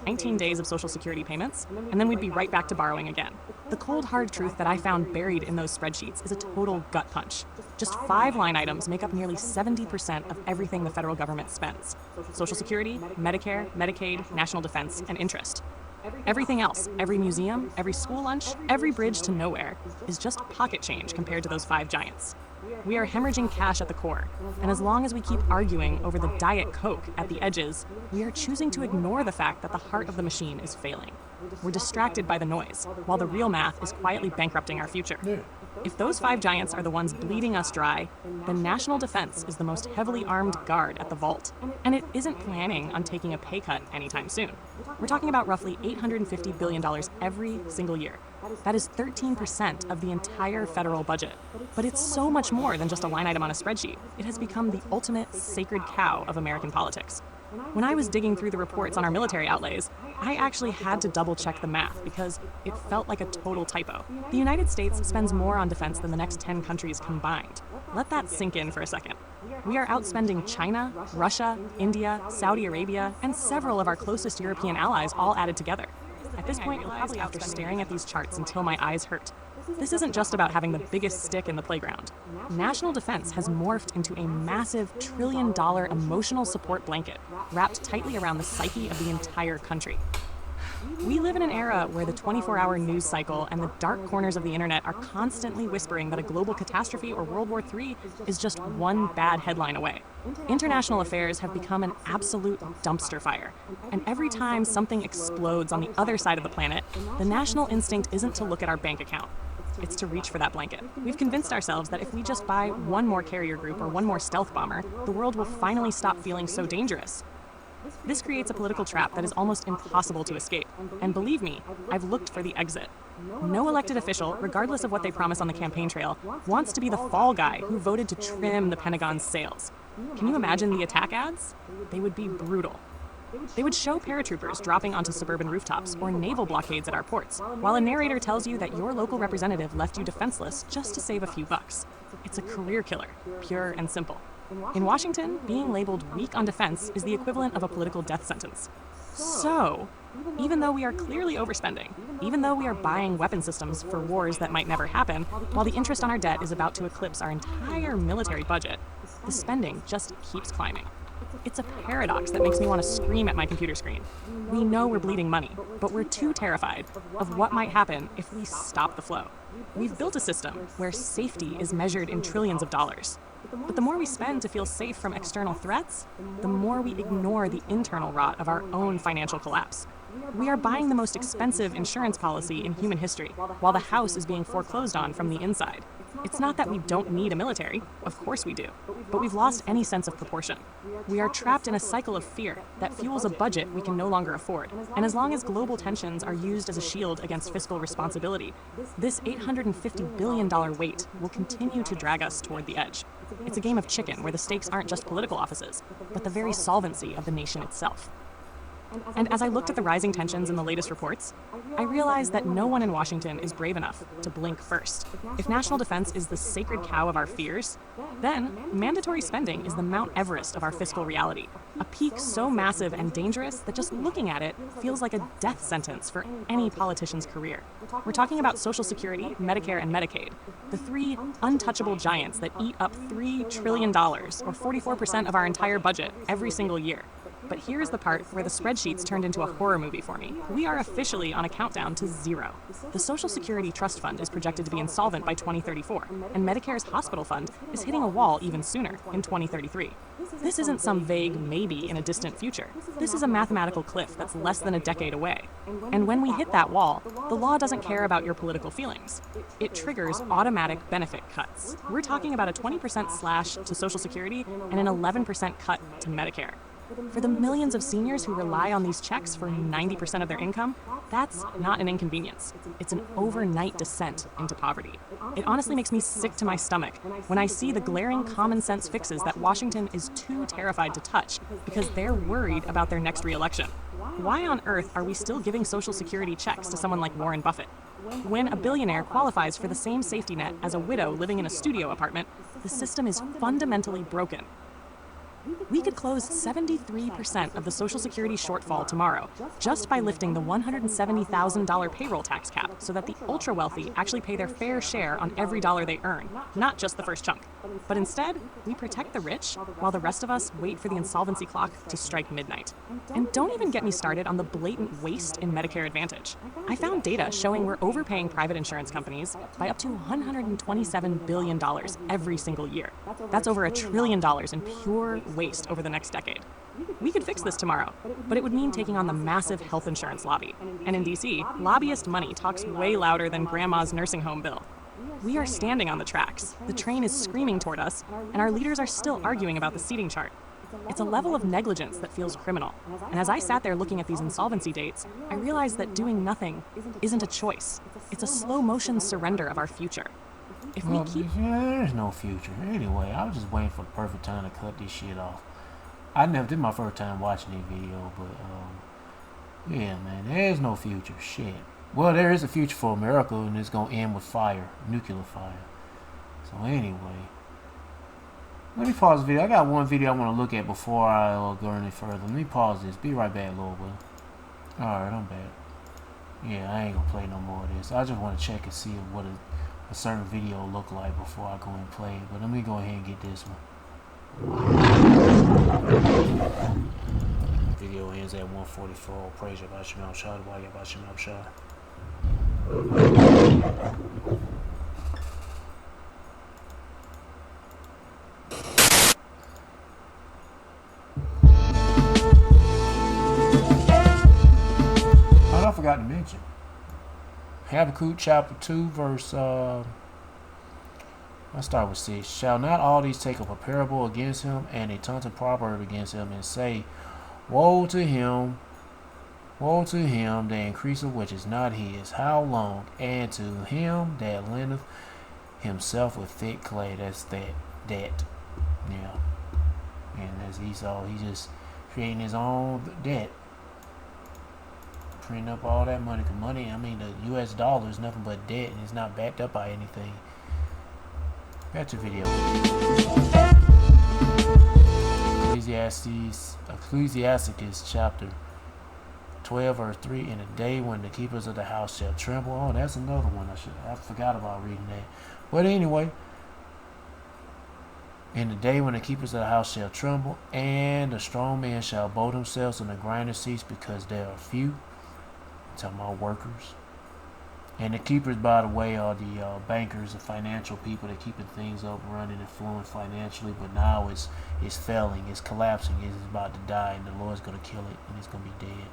19 days of Social Security payments, and then we'd be right back to borrowing again. The cold hard truth that I found buried in those spreadsheets is a total gut punch. Just 5 line items make up nearly 70% of everything the federal government spends. Social Security, Medicare, Medicaid, national defense, and interest. Everything else, every museum, every school lunch, every bridge to nowhere, is just pocket change compared to those 5 giants. We are hemorrhaging cash at the core, and as long as we keep arguing over the Diet Coke at the edges, we are choosing to ignore the fact that the heart of the machine is failing. We're distracted by the noise, while the real math is quietly bankrupting our future. If those 5 giants are the ones bleeding us dry, then national defense is the most heavily armed guard at the vault, and it isn't planning on taking a pay cut anytime soon. We're talking about roughly $850 billion every single year. That is 13% of the entire federal budget. But it's so much more than just a line item on a spreadsheet. It has become the ultimate sacred cow of American politics. When I was digging through the reports on our military outlays, I actually had to double check the math because it felt like a total typo. The United States spends more on defense than the next 10 countries combined. Let that sink in for a second. We are outspending China, Russia, India, Saudi Arabia, and several of our closest European allies all added together. At this point, you'll probably after staring at these charts until my eyes hurt. This isn't just about having the biggest stick in the playground. National defense has morphed into a massive $1 trillion emotional support blanket wrapped tightly around the psyche of the entire country. We live in an era where the 24-hour news cycle and the dark corners of the internet are constantly whispering that a global catastrophe or World War III is just one bad headline away. International affairs have become an absolute dumpster fire, and every time something explodes on the other side of the planet, the national instinct isn't to look at our bank account. It's to reach for that blanket. We've convinced ourselves that if we just buy one more carrier group or one more stealth bomber, the world will finally stop feeling so dangerous. This creates a political trap that is almost impossible to escape. And believe me, I've looked for the exit. No elected official, regardless of what they promise on the campaign trail, wants to be the fall guy who voted to trim the Pentagon's sails. Can you imagine the attack ads? They would be brutal. They would show paratroopers dropping onto suburban rooftops or naval blockades at our ports, while a narrator tells you that your local representative left you defenseless just to save a few bucks. It's a career killer, pure and simple. In Washington, being labeled weak on defense is the equivalent of a political death sentence. So, even though we are clearly overspending, even though we are buying weapon systems for wars that might never happen, while the interest on our debt is about to eclipse our entire military budget, the spending just keeps climbing. It's a paradox that makes me want to scream at my computer screen. We know we're bleeding money, but we're too terrified of what might happen if we stop the flow. We've built a system where safety is measured in trillions of dollars. But the more we spend to feel safe from external threats, the more we ignore the internal rot of our own financial collapse. We are buying the most expensive insurance policy in human history, while the house is being foreclosed on from the inside. It's not that we don't need a military, of course we do, but we've lost any sense of proportion. We are trapped in a cycle of fear that fuels a budget we can no longer afford. And as long as global tensions are used as a shield against fiscal responsibility, this $850 billion weight will continue to drag us toward the edge. It's a game of chicken where the stakes aren't just political offices, but the very solvency of the nation itself. And as I looked at the rising tensions in the latest reports, I realized that no one in Washington is brave enough to blink first. If national defense is the sacred cow of our fears, then mandatory spending is the Mount Everest of our fiscal reality, a peak so massive and dangerous that just looking at it feels like a death sentence for any politician's career. We're talking about Social Security, Medicare, and Medicaid, the three untouchable giants that eat up $3 trillion, or 44% of our entire budget, every single year. But here's the part where the spreadsheets turned into a horror movie for me. We are officially on a countdown to zero. The Social Security Trust Fund is projected to be insolvent by 2034, and Medicare's hospital fund is hitting a wall even sooner, in 2033. This isn't some vague maybe in a distant future. This is a mathematical cliff that's less than a decade away. And when we hit that wall, the law doesn't care about your political feelings. It triggers automatic benefit cuts. We're talking about a 20% slash to Social Security and an 11% cut to Medicare. For the millions of seniors who rely on these checks for 90% of their income, that's not an inconvenience. It's an overnight descent into poverty. It honestly makes me sick to my stomach when I see the glaring common sense fixes that Washington is too terrified to touch because they're worried about their next re-election. Why on earth are we still giving Social Security checks to someone like Warren Buffett? When a billionaire qualifies for the same safety net as a widow living in a studio apartment, the system is fundamentally broken. We could close 73% of the Social Security shortfall tomorrow just by lifting the $170,000 payroll tax cap so that the ultra-wealthy actually pay their fair share on every dollar they earn, not just the first chunk. But instead, we protect the rich while the rest of us wait for the insolvency clock to strike midnight. And don't even get me started on the blatant waste in Medicare Advantage. I found data showing we're overpaying private insurance companies by up to $127 billion every single year. That's over $1 trillion in pure waste over the next decade. We could fix this tomorrow, but it would mean taking on the massive health insurance lobby. And in DC, lobbyist money talks way louder than grandma's nursing home bill. We are standing on the tracks. The train is screaming toward us, and our leaders are still arguing about the seating chart. It's a level of negligence that feels criminal. And as I sat there looking at these insolvency dates, I realized that doing nothing isn't a choice. It's a slow motion surrender of our future. If we keep... There's no future. Anyway, I was just waiting for the perfect time to cut this shit off. This is my first time watching this video, but yeah, man, there's no future. Shit. Well, there is a future for America, and it's gonna end with fire, nuclear fire. So anyway, let me pause the video. I got one video I want to look at before I go any further. Let me pause this. Be right back, Lord Will. Alright, I'm back. Yeah, I ain't gonna play no more of this. I just want to check and see what a certain video look like before I go and play it. But let me go ahead and get this one. Video ends at 144. Praise Yahweh Shem Shah. Why Yahweh Shem Shah. I forgot to mention Habakkuk chapter 2 verse let's start with 6. Shall not all these take up a parable against him and a taunting proverb against him, and say, woe to him, the increase of which is not his, how long? And to him that lendeth himself with thick clay. That's that. Yeah. And that's Esau. He's just creating his own debt. Printing up all that money. Cause money, I mean, the US dollar is nothing but debt, and it's not backed up by anything. Back to video. Ecclesiasticus chapter 12 verse 3. In the day when the keepers of the house shall tremble. Oh, that's another one. I forgot about reading that. But anyway, in the day when the keepers of the house shall tremble, and the strong men shall bow themselves in the grinding seats, because there are few. I'm talking about workers. And the keepers, by the way, are the bankers, the financial people that keeping things up, running and flowing financially. But now it's failing, it's collapsing, it's about to die, and the Lord's going to kill it, and it's going to be dead.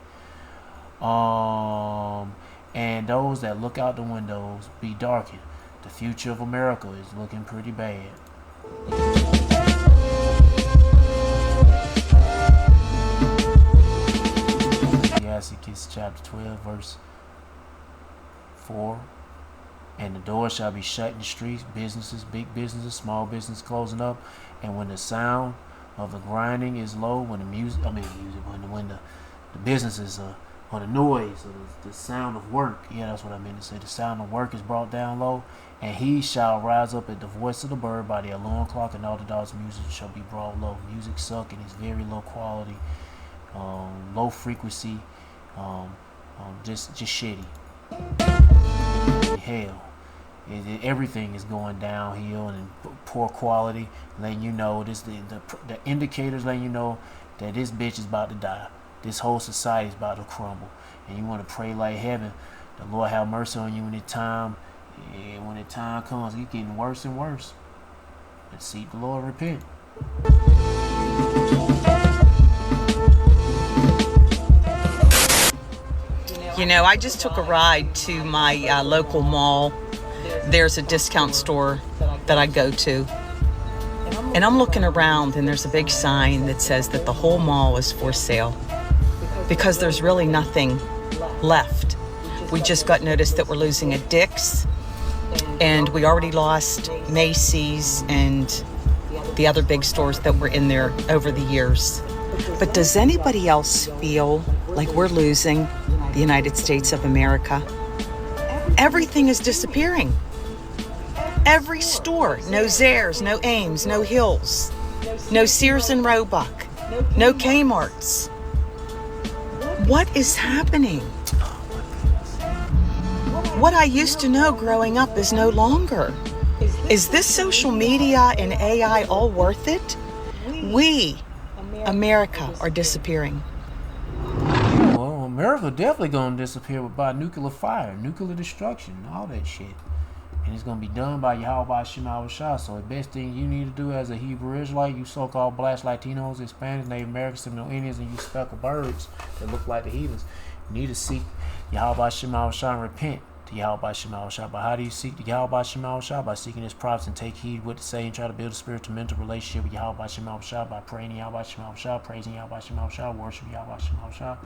And those that look out the windows be darkened, the future of America is looking pretty bad. Ecclesiastes chapter 12, verse 4. And the door shall be shut in the streets, businesses, big businesses, small business closing up. And when the sound of the grinding is low, when the when the businesses or the noise or the sound of work, that's what I meant to say, the sound of work is brought down low, and he shall rise up at the voice of the bird by the alarm clock, and all the dogs' music shall be brought low. Music sucking is very low quality, low frequency, just shitty. Hell, everything is going downhill and poor quality, letting you know the indicators letting you know that this bitch is about to die. This whole society is about to crumble, and you want to pray like heaven, the Lord have mercy on you when the time comes. It's getting worse and worse. But seek the Lord, repent. You know, I just took a ride to my local mall. There's a discount store that I go to. And I'm looking around, and there's a big sign that says that the whole mall is for sale because there's really nothing left. We just got notice that we're losing a Dick's, and we already lost Macy's and the other big stores that were in there over the years. But does anybody else feel like we're losing the United States of America? Everything is disappearing. Every store, no Zayres, no Ames, no Hills, no Sears and Roebuck, no Kmart's. What is happening? What I used to know growing up is no longer. Is this social media and AI all worth it? We, America, are disappearing. Well, America definitely gonna disappear by nuclear fire, nuclear destruction, all that shit. And it's going to be done by Yahweh Shema Shah. So the best thing you need to do as a Hebrew Israelite, you so-called blacks, Latinos, Hispanics, Native Americans, Seminole Indians, and you speckled birds that look like the heathens, you need to seek Yahweh Shema Shah and repent to Yahweh Shema Shah. But how do you seek the Yahweh Shema Shah? By seeking his prophets and take heed what to say and try to build a spiritual mental relationship with Yahweh Shema Shah by praying to Yahweh Shema Shah, praising Yahweh Shema Shah, worshiping Yahweh Shema Shah,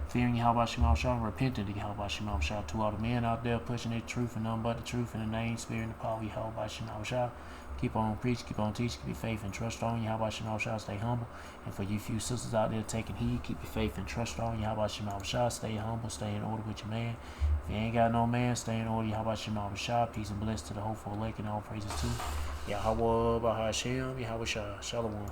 fearing Yahweh Shema Shah, and repenting to Yahweh Shema Shah. To all the men out there pushing their truth and nothing but the truth in the name, spirit, and the power of Yahweh Shema Shah. Keep on preaching, keep on teaching, keep your faith and trust on Yahweh Shema Shah. Stay humble. And for you few sisters out there taking heed, keep your faith and trust on Yahweh Shema Shah. Stay humble, stay in order with your man. If you ain't got no man, stay in order. Yahweh Shema Shah. Peace and bless to the hopeful elect and all praises to Yahweh Bahashem, Yahweh Shah. Shalom.